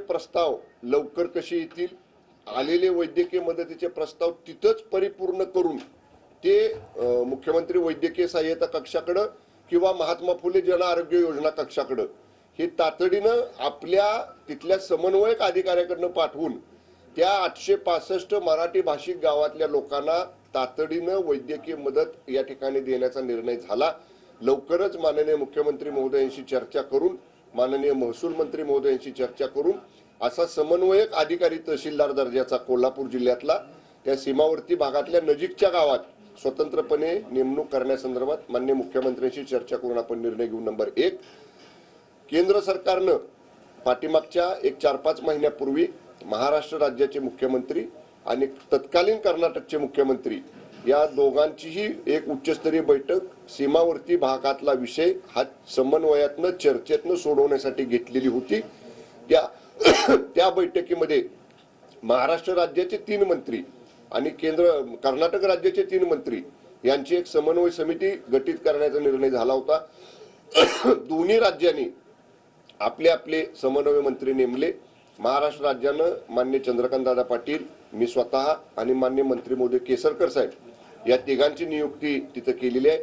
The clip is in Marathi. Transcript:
प्रस्ताव लवकर कसे येतील, आलेले वैद्यकीय मदतीचे प्रस्ताव तिथंच परिपूर्ण करून ते मुख्यमंत्री वैद्यकीय सहाय्यता कक्षाकडे किंवा महात्मा फुले जन आरोग्य योजना कक्षाकडे हे तातडीनं आपल्या तिथल्या समन्वयक अधिकाऱ्याकडनं पाठवून त्या 865 मराठी भाषिक गावातल्या लोकांना तातडीनं वैद्यकीय मदत या ठिकाणी देण्याचा निर्णय झाला। लवकरच माननीय मुख्यमंत्री महोदयांशी चर्चा करून, माननीय महसूल मंत्री महोदयांशी चर्चा करून असा समन्वयक अधिकारी तहसीलदार दर्जाचा कोल्हापूर जिल्ह्यातला त्या सीमावर्ती भागातल्या नजीकच्या गावात स्वतंत्रपणे नेमणूक करण्यासंदर्भात माननीय मुख्यमंत्र्यांशी चर्चा करून आपण निर्णय घेऊ। नंबर 1, केंद्र सरकारनं पाठीमागच्या एक 4-5 महिन्यापूर्वी महाराष्ट्र राज्याचे मुख्यमंत्री आणि तत्कालीन कर्नाटकचे मुख्यमंत्री या दोघांचीही एक उच्चस्तरीय बैठक सीमावर्ती भागातला विषय हा समन्वयातनं चर्चेतनं सोडवण्यासाठी घेतलेली होती। त्या बैठकीमध्ये महाराष्ट्र राज्याचे 3 मंत्री आणि कर्नाटक राज्याचे 3 मंत्री यांची एक समन्वय समिती गठीत करण्याचा निर्णय झाला होता। दोन्ही राज्यांनी आपले आपले समन्वय मंत्री नेमले। महाराष्ट्र राज्यानं माननीय चंद्रकांतदादा पाटील, मी स्वतः आणि माननीय मंत्री महोदय केसरकर साहेब या तिघांची नियुक्ती तिथे केलेली आहे।